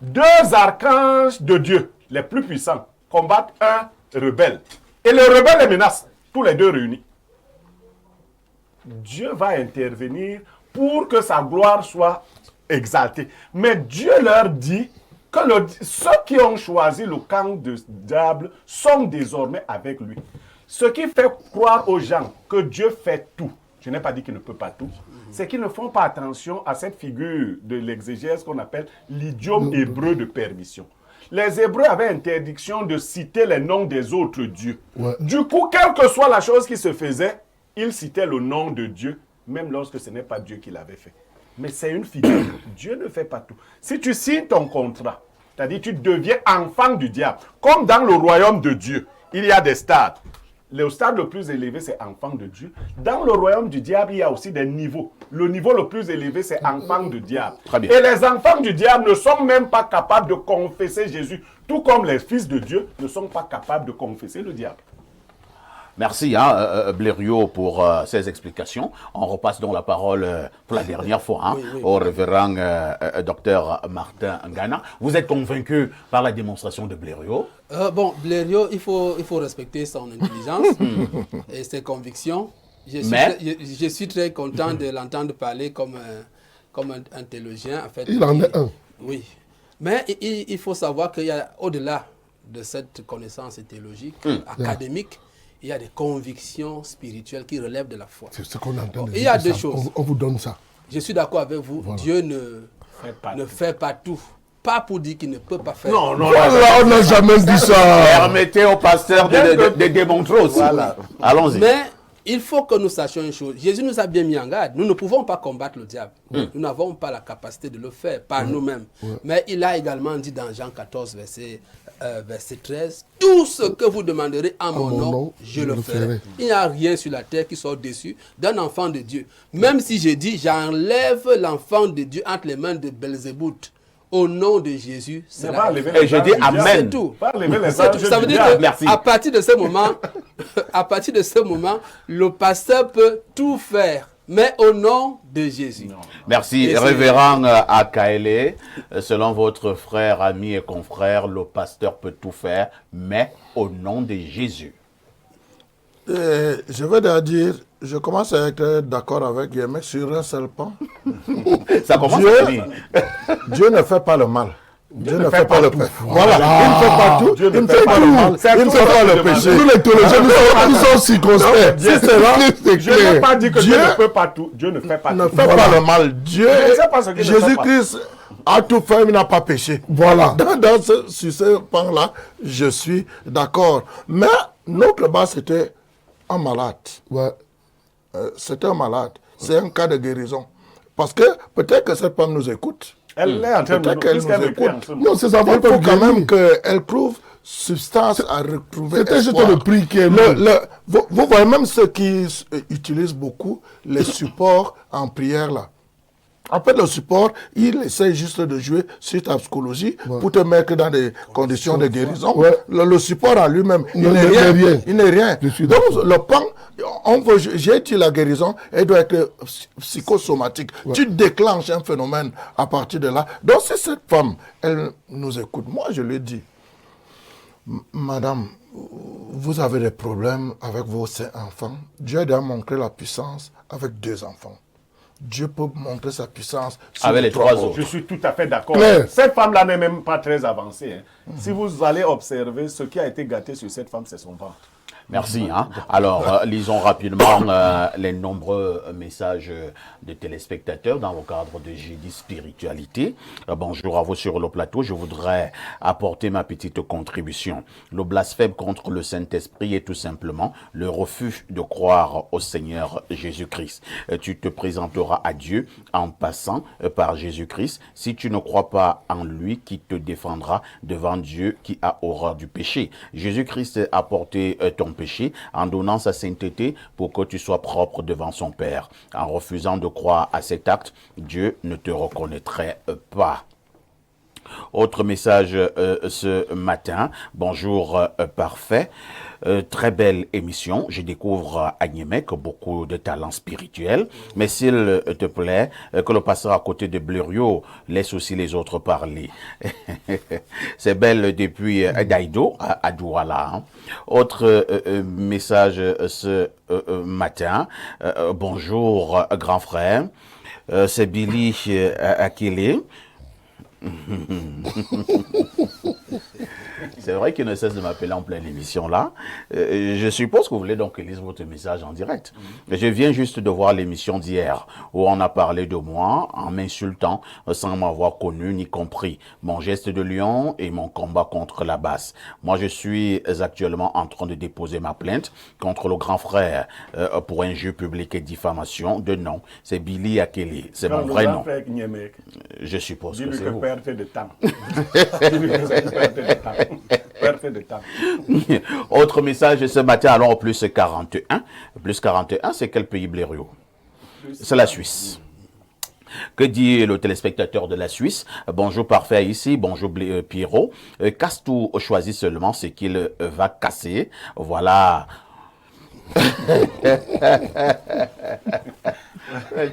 2 archanges de Dieu, les plus puissants, combattent un rebelle. Et le rebelle les menace, tous les deux réunis. Dieu va intervenir pour que sa gloire soit exaltée. Mais Dieu leur dit que ceux qui ont choisi le camp du diable sont désormais avec lui. Ce qui fait croire aux gens que Dieu fait tout, je n'ai pas dit qu'il ne peut pas tout, c'est qu'ils ne font pas attention à cette figure de l'exégèse qu'on appelle l'idiome hébreu de permission. Les Hébreux avaient interdiction de citer les noms des autres dieux. Ouais. Du coup, quelle que soit la chose qui se faisait, ils citaient le nom de Dieu, même lorsque ce n'est pas Dieu qui l'avait fait. Mais c'est une figure. Dieu ne fait pas tout. Si tu signes ton contrat, c'est-à-dire tu deviens enfant du diable, comme dans le royaume de Dieu, il y a des stades. Le stade le plus élevé, c'est enfant de Dieu. Dans le royaume du diable, il y a aussi des niveaux. Le niveau le plus élevé, c'est enfant du diable. Très bien. Et les enfants du diable ne sont même pas capables de confesser Jésus, tout comme les fils de Dieu ne sont pas capables de confesser le diable. Merci Blériot pour ces explications. On repasse donc la parole pour la dernière fois au révérend docteur Martin Ngana. Vous êtes convaincu par la démonstration de Blériot? Bon, Blériot, il faut respecter son intelligence et ses convictions. Je suis très content de l'entendre parler comme un théologien. En fait, il en est un. Oui. Mais il faut savoir qu'il y a, au-delà de cette connaissance théologique, académique, il y a des convictions spirituelles qui relèvent de la foi. C'est ce qu'on entend. Il y a deux choses. On vous donne ça. Je suis d'accord avec vous. Voilà. Dieu ne fait pas tout. pas pour dire qu'il ne peut pas faire. Non, non, Voilà, on n'a jamais dit ça. Permettez au pasteur de démontrer aussi. Voilà. Allons-y. Mais il faut que nous sachions une chose. Jésus nous a bien mis en garde. Nous ne pouvons pas combattre le diable. Nous n'avons pas la capacité de le faire par nous-mêmes. Mais il a également dit dans Jean 14, verset 13, « Tout ce que vous demanderez en mon nom, je le ferai. » Il n'y a rien sur la terre qui soit au-dessus d'un enfant de Dieu. Même si je dis, j'enlève l'enfant de Dieu entre les mains de Belzébout. Au nom de Jésus, c'est la Et je dis Amen. C'est tout. C'est tout. Ça veut dire qu'à partir de ce moment, le pasteur peut tout faire, mais au nom de Jésus. Non. Merci, révérend Akaele. Selon votre frère, ami et confrère, le pasteur peut tout faire, mais au nom de Jésus. Je veux dire, je commence à être d'accord avec Yémé sur un seul point. Ça commence à finir. Dieu ne fait pas le mal. Dieu ne fait pas le péché. Voilà, Voilà. il ne fait pas tout, il ne fait pas le mal, il ne fait pas le péché. Nous, les théologiens, nous sommes circonspects. Si c'est là, Je n'ai pas dit que Dieu ne peut pas tout. Dieu ne fait pas ne tout. fait pas le mal. Dieu, Je ne sais pas ce qu'il ne fait pas. Jésus-Christ a tout fait, il n'a pas péché. Voilà. Sur ce point-là, je suis d'accord. Mais notre base, c'était un malade. Ouais. C'était un malade. C'est un cas de guérison. Parce que peut-être que cette femme nous écoute. Elle est en train de Peut-être qu'elle puisqu'elle nous écrit en écoute. ce moment. Non, c'est ça. Il faut quand même qu'elle trouve substance à retrouver. C'était juste espoir. le prix qui est vous voyez même ceux qui utilisent beaucoup les supports en prière là. En fait, le support, il essaie juste de jouer sur ta psychologie pour te mettre dans des conditions de guérison. Ouais. Le support en lui-même, il Non, n'est il n'est rien. rien. Il n'est rien. Je suis Donc, d'accord. le pan, j'ai dit la guérison, elle doit être psychosomatique. Tu déclenches un phénomène à partir de là. Donc, si cette femme, elle nous écoute, moi, je lui dis, Madame, vous avez des problèmes avec vos 5 enfants. Dieu a montré la puissance avec 2 enfants. Dieu peut montrer sa puissance sur Avec les 3 autres. Je suis tout à fait d'accord. Claire. Cette femme-là n'est même pas très avancée. Hein. Si vous allez observer, ce qui a été gâté sur cette femme, c'est son ventre. Merci. Hein. Alors, lisons rapidement les nombreux messages de téléspectateurs dans le cadre de Jeudi Spiritualité. Bonjour à vous sur le plateau. Je voudrais apporter ma petite contribution. Le blasphème contre le Saint-Esprit est tout simplement le refus de croire au Seigneur Jésus-Christ. Tu te présenteras à Dieu en passant par Jésus-Christ. Si tu ne crois pas en lui, qui te défendra devant Dieu qui a horreur du péché. Jésus-Christ a porté ton péché en donnant sa sainteté pour que tu sois propre devant son Père. En refusant de croire à cet acte, Dieu ne te reconnaîtrait pas. Autre message ce matin. Bonjour parfait. Très belle émission. Je découvre à Niémec beaucoup de talents spirituels. Mais s'il te plaît, que le pasteur à côté de Blériot laisse aussi les autres parler. C'est belle depuis Daïdo à Douala. Hein. Autre message ce matin. Bonjour grand frère. C'est Billy Akele. C'est vrai qu'il ne cesse de m'appeler en pleine émission là. Je suppose que vous voulez donc lire votre message en direct. Je viens juste de voir l'émission d'hier où on a parlé de moi en m'insultant sans m'avoir connu ni compris mon geste de lion et mon combat contre la basse. Moi, je suis actuellement en train de déposer ma plainte contre le grand frère pour injure publique et diffamation de nom. C'est Billy Akele. C'est mon vrai nom. Je suppose que c'est vous. Perte de temps. Perte de temps. Autre message ce matin, allons au plus 41. Plus 41, c'est quel pays, Blériot? C'est la Suisse. Que dit le téléspectateur de la Suisse? Bonjour parfait ici, bonjour Pierrot. Casse-tout choisit seulement ce qu'il va casser. Voilà.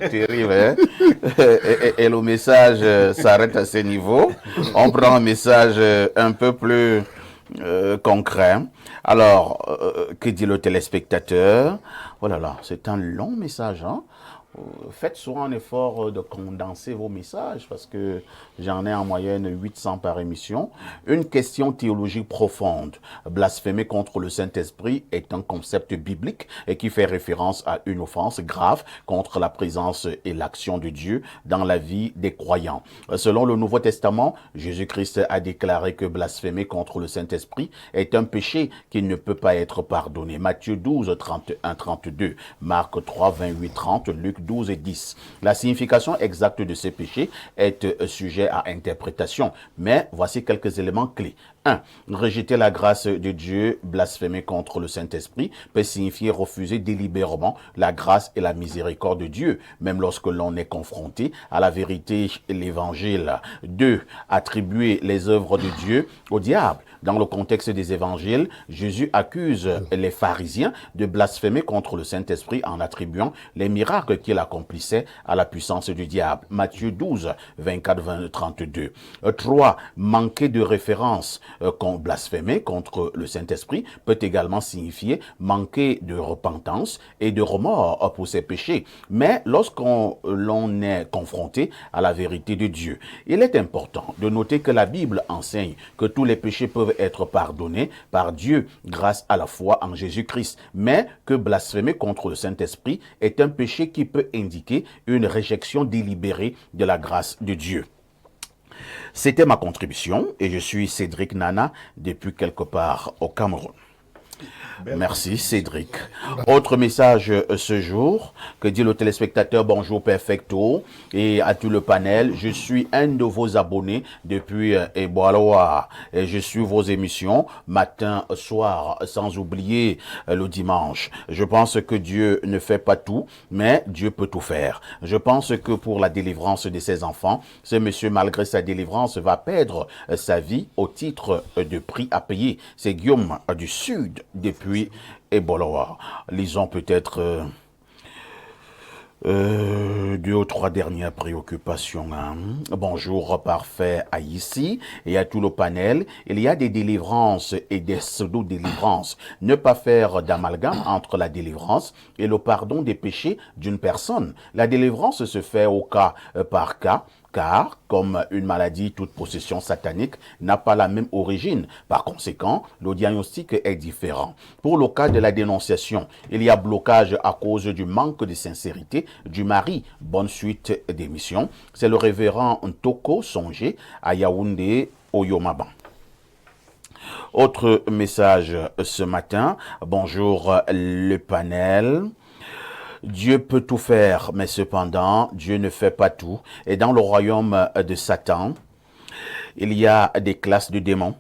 Terrible, hein? Et le message s'arrête à ce niveau. On prend un message un peu plus concret. Alors, que dit le téléspectateur? Oh là là, c'est un long message, hein? faites souvent un effort de condenser vos messages parce que j'en ai en moyenne 800 par émission. Une question théologique profonde. Blasphémer contre le Saint-Esprit est un concept biblique et qui fait référence à une offense grave contre la présence et l'action de Dieu dans la vie des croyants. Selon le Nouveau Testament, Jésus-Christ a déclaré que blasphémer contre le Saint-Esprit est un péché qui ne peut pas être pardonné. Matthieu 12, 31-32, Marc 3, 28-30, Luc 12 et 10. La signification exacte de ces péchés est sujet à interprétation, mais voici quelques éléments clés. 1. Rejeter la grâce de Dieu, blasphémer contre le Saint-Esprit, peut signifier refuser délibérément la grâce et la miséricorde de Dieu, même lorsque l'on est confronté à la vérité et l'évangile. 2. Attribuer les œuvres de Dieu au diable. Dans le contexte des évangiles, Jésus accuse les pharisiens de blasphémer contre le Saint-Esprit en attribuant les miracles qu'il accomplissait à la puissance du diable. Matthieu 12, 24-32. 3. Manquer de référence. Blasphémer contre le Saint-Esprit peut également signifier manquer de repentance et de remords pour ses péchés. Mais l'on est confronté à la vérité de Dieu, il est important de noter que la Bible enseigne que tous les péchés peuvent être pardonnés par Dieu grâce à la foi en Jésus-Christ, mais que blasphémer contre le Saint-Esprit est un péché qui peut indiquer une réjection délibérée de la grâce de Dieu. C'était ma contribution et je suis Cédric Nana depuis quelque part au Cameroun. Merci Cédric. Autre message ce jour, que dit le téléspectateur, bonjour Perfecto et à tout le panel, je suis un de vos abonnés depuis Eboaloa et je suis vos émissions matin, soir, sans oublier le dimanche. Je pense que Dieu ne fait pas tout, mais Dieu peut tout faire. Je pense que pour la délivrance de ses enfants, ce monsieur malgré sa délivrance va perdre sa vie au titre de prix à payer. C'est Guillaume du Sud depuis Eboaloa. Lisons peut-être 2 ou 3 dernières préoccupations. Bonjour parfait à ici et à tout le panel. Il y a des délivrances et des pseudo-délivrances. Ne pas faire d'amalgame entre la délivrance et le pardon des péchés d'une personne. La délivrance se fait au cas par cas. Car, comme une maladie, toute possession satanique n'a pas la même origine. Par conséquent, le diagnostic est différent. Pour le cas de la dénonciation, il y a blocage à cause du manque de sincérité du mari. Bonne suite d'émission. C'est le révérend Ntoko Songé à Yaoundé, au Yomaban. Autre message ce matin. Bonjour le panel. Dieu peut tout faire, mais cependant, Dieu ne fait pas tout. Et dans le royaume de Satan, il y a des classes de démons.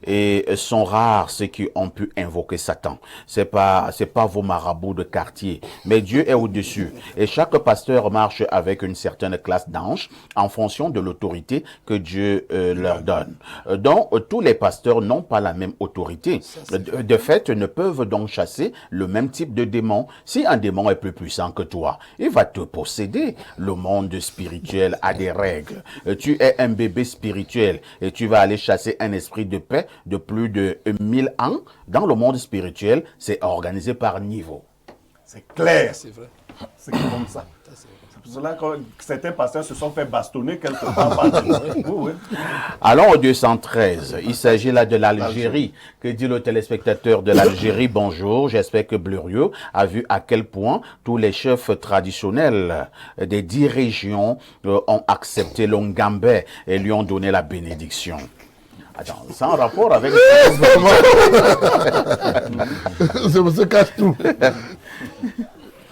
Et sont rares ceux qui ont pu invoquer Satan. C'est pas vos marabouts de quartier. Mais Dieu est au-dessus. Et chaque pasteur marche avec une certaine classe d'anges en fonction de l'autorité que Dieu leur donne. Donc, tous les pasteurs n'ont pas la même autorité. De fait, ne peuvent donc chasser le même type de démon. Si un démon est plus puissant que toi, il va te posséder. Le monde spirituel a des règles. Tu es un bébé spirituel et tu vas aller chasser un esprit de paix de plus de 1000 ans. Dans le monde spirituel, c'est organisé par niveau. C'est clair. C'est vrai. C'est comme ça. C'est pour cela que certains pasteurs se sont fait bastonner quelque part par Dieu. Oui, oui. Allons au 213. Il s'agit là de l'Algérie. Que dit le téléspectateur de l'Algérie? Bonjour. J'espère que Blurieux a vu à quel point tous les chefs traditionnels des 10 régions ont accepté l'Ongambé et lui ont donné la bénédiction. Attends, sans rapport avec... C'est pour ça que cache tout.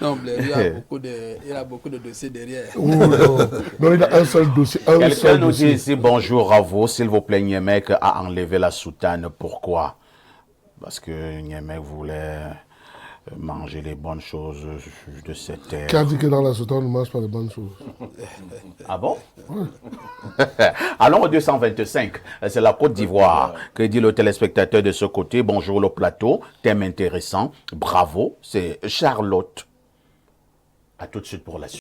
Non, il a beaucoup de dossiers derrière. Non, il a un seul dossier. Quelqu'un nous dit ici bonjour à vous, s'il vous plaît, Niemek a enlevé la soutane. Pourquoi? Parce que Niemek voulait manger les bonnes choses de cette terre. Qui a dit que dans la soutane, on ne mange pas les bonnes choses? Ah bon? Oui. Allons au 225. C'est la Côte d'Ivoire. Que dit le téléspectateur de ce côté? Bonjour le plateau. Thème intéressant. Bravo. C'est Charlotte. À tout de suite pour la suite.